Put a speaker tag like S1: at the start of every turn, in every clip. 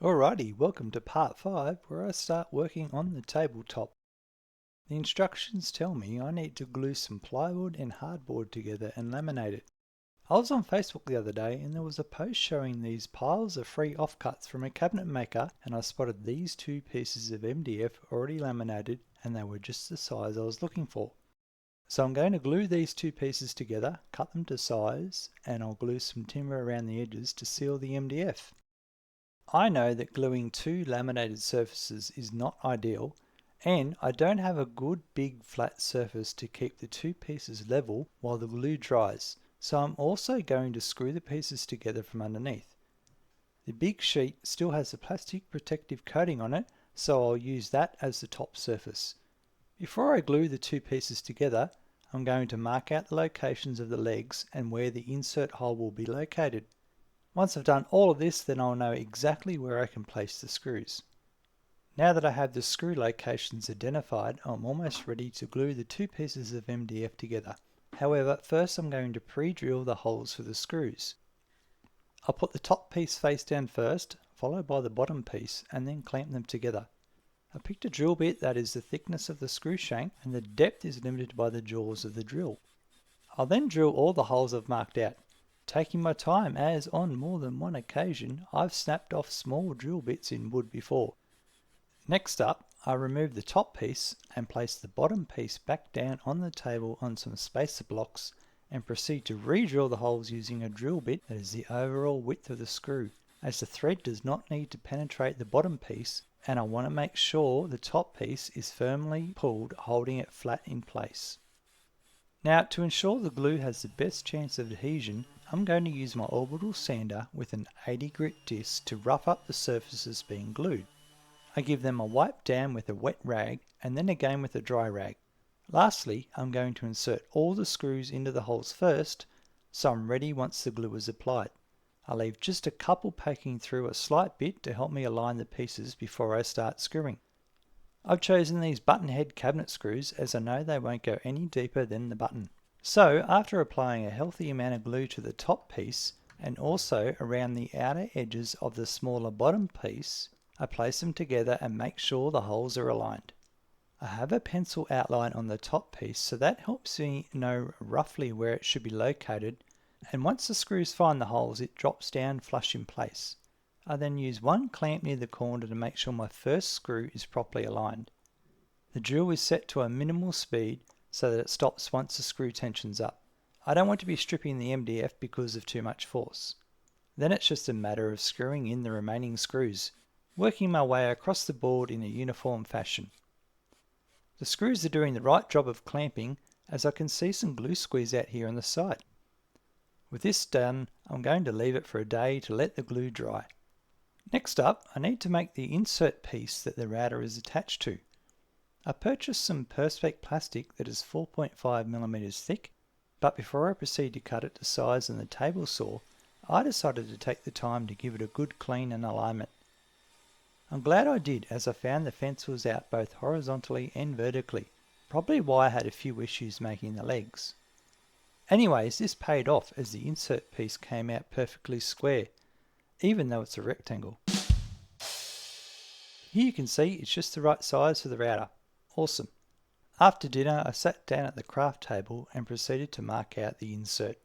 S1: Alrighty, welcome to part 5 where I start working on the tabletop. The instructions tell me I need to glue some plywood and hardboard together and laminate it. I was on Facebook the other day and there was a post showing these piles of free offcuts from a cabinet maker, and I spotted these two pieces of MDF already laminated and they were just the size I was looking for. So I'm going to glue these two pieces together, cut them to size, and I'll glue some timber around the edges to seal the MDF. I know that gluing two laminated surfaces is not ideal, and I don't have a good big flat surface to keep the two pieces level while the glue dries, so I'm also going to screw the pieces together from underneath. The big sheet still has a plastic protective coating on it, so I'll use that as the top surface. Before I glue the two pieces together, I'm going to mark out the locations of the legs and where the insert hole will be located. Once I've done all of this, then I'll know exactly where I can place the screws. Now that I have the screw locations identified, I'm almost ready to glue the two pieces of MDF together. However, first I'm going to pre-drill the holes for the screws. I'll put the top piece face down first, followed by the bottom piece, and then clamp them together. I picked a drill bit that is the thickness of the screw shank, and the depth is limited by the jaws of the drill. I'll then drill all the holes I've marked out, taking my time as on more than one occasion I've snapped off small drill bits in wood before. Next up, I remove the top piece and place the bottom piece back down on the table on some spacer blocks and proceed to re-drill the holes using a drill bit that is the overall width of the screw, as the thread does not need to penetrate the bottom piece and I want to make sure the top piece is firmly pulled, holding it flat in place. Now, to ensure the glue has the best chance of adhesion, I'm going to use my orbital sander with an 80 grit disc to rough up the surfaces being glued. I give them a wipe down with a wet rag and then again with a dry rag. Lastly, I'm going to insert all the screws into the holes first, so I'm ready once the glue is applied. I leave just a couple poking through a slight bit to help me align the pieces before I start screwing. I've chosen these button head cabinet screws as I know they won't go any deeper than the button. So after applying a healthy amount of glue to the top piece and also around the outer edges of the smaller bottom piece, I place them together and make sure the holes are aligned. I have a pencil outline on the top piece, so that helps me know roughly where it should be located, and once the screws find the holes it drops down flush in place. I then use one clamp near the corner to make sure my first screw is properly aligned. The drill is set to a minimal speed so that it stops once the screw tension's up. I don't want to be stripping the MDF because of too much force. Then it's just a matter of screwing in the remaining screws, working my way across the board in a uniform fashion. The screws are doing the right job of clamping, as I can see some glue squeeze out here on the side. With this done, I'm going to leave it for a day to let the glue dry. Next up, I need to make the insert piece that the router is attached to. I purchased some Perspex plastic that is 4.5mm thick, but before I proceed to cut it to size on the table saw, I decided to take the time to give it a good clean and alignment. I'm glad I did, as I found the fence was out both horizontally and vertically, probably why I had a few issues making the legs. Anyways, this paid off as the insert piece came out perfectly square, even though it's a rectangle. Here you can see it's just the right size for the router. Awesome. After dinner, I sat down at the craft table and proceeded to mark out the insert.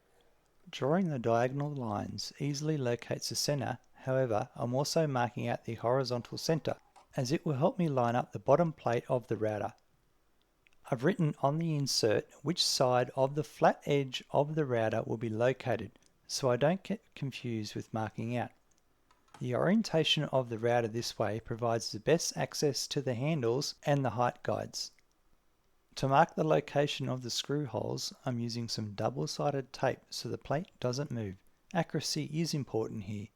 S1: Drawing the diagonal lines easily locates the center, however, I'm also marking out the horizontal center, as it will help me line up the bottom plate of the router. I've written on the insert which side of the flat edge of the router will be located, so I don't get confused with marking out. The orientation of the router this way provides the best access to the handles and the height guides. To mark the location of the screw holes, I'm using some double-sided tape so the plate doesn't move. Accuracy is important here.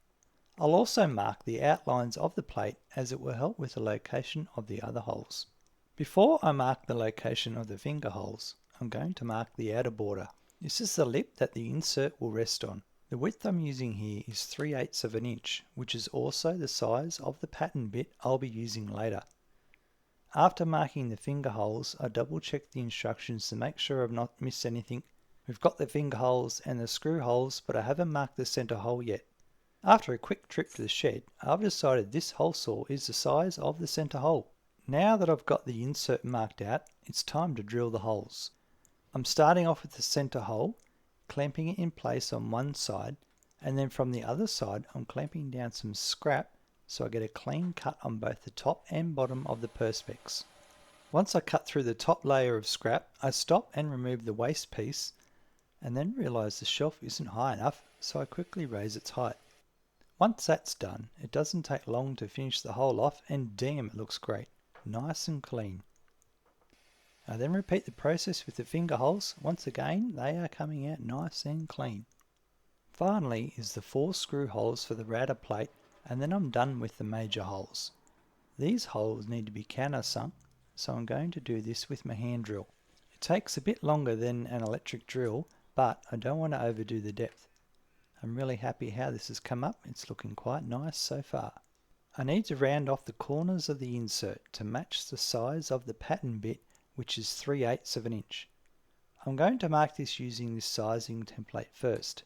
S1: I'll also mark the outlines of the plate as it will help with the location of the other holes. Before I mark the location of the finger holes, I'm going to mark the outer border. This is the lip that the insert will rest on. The width I'm using here is 3/8 of an inch, which is also the size of the pattern bit I'll be using later. After marking the finger holes, I double check the instructions to make sure I've not missed anything. We've got the finger holes and the screw holes, but I haven't marked the center hole yet. After a quick trip to the shed, I've decided this hole saw is the size of the centre hole. Now that I've got the insert marked out, it's time to drill the holes. I'm starting off with the centre hole, clamping it in place on one side, and then from the other side I'm clamping down some scrap so I get a clean cut on both the top and bottom of the perspex. Once I cut through the top layer of scrap, I stop and remove the waste piece, and then realise the shelf isn't high enough, so I quickly raise its height. Once that's done, it doesn't take long to finish the hole off, and damn, it looks great. Nice and clean. I then repeat the process with the finger holes. Once again, they are coming out nice and clean. Finally is the 4 screw holes for the router plate, and then I'm done with the major holes. These holes need to be countersunk, so I'm going to do this with my hand drill. It takes a bit longer than an electric drill, but I don't want to overdo the depth. I'm really happy how this has come up. It's looking quite nice so far. I need to round off the corners of the insert to match the size of the pattern bit, which is 3/8 of an inch. I'm going to mark this using this sizing template first.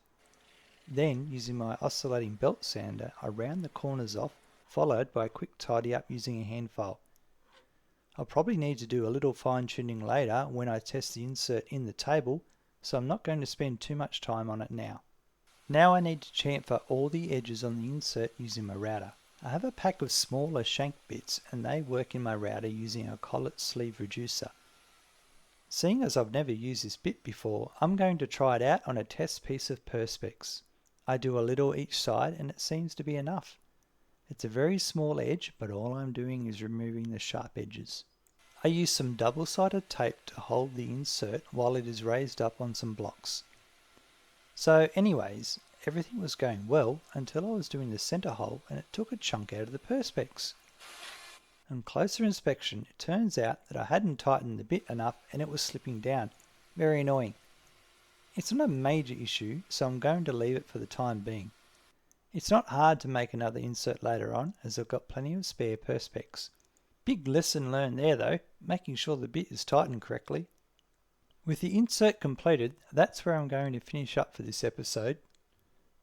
S1: Then, using my oscillating belt sander, I round the corners off, followed by a quick tidy up using a hand file. I'll probably need to do a little fine tuning later when I test the insert in the table, so I'm not going to spend too much time on it now. Now I need to chamfer all the edges on the insert using my router. I have a pack of smaller shank bits and they work in my router using a collet sleeve reducer. Seeing as I've never used this bit before, I'm going to try it out on a test piece of perspex. I do a little each side and it seems to be enough. It's a very small edge, but all I'm doing is removing the sharp edges. I use some double-sided tape to hold the insert while it is raised up on some blocks. So anyways, everything was going well until I was doing the centre hole and it took a chunk out of the perspex. On closer inspection, it turns out that I hadn't tightened the bit enough and it was slipping down. Very annoying. It's not a major issue, so I'm going to leave it for the time being. It's not hard to make another insert later on, as I've got plenty of spare perspex. Big lesson learned there though, making sure the bit is tightened correctly. With the insert completed, that's where I'm going to finish up for this episode.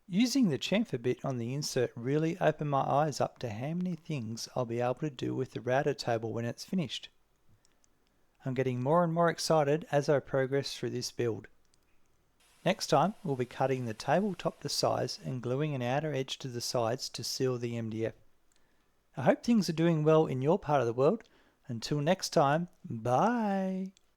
S1: Using the chamfer bit on the insert really opened my eyes up to how many things I'll be able to do with the router table when it's finished. I'm getting more and more excited as I progress through this build. Next time, we'll be cutting the tabletop to size and gluing an outer edge to the sides to seal the MDF. I hope things are doing well in your part of the world. Until next time, bye!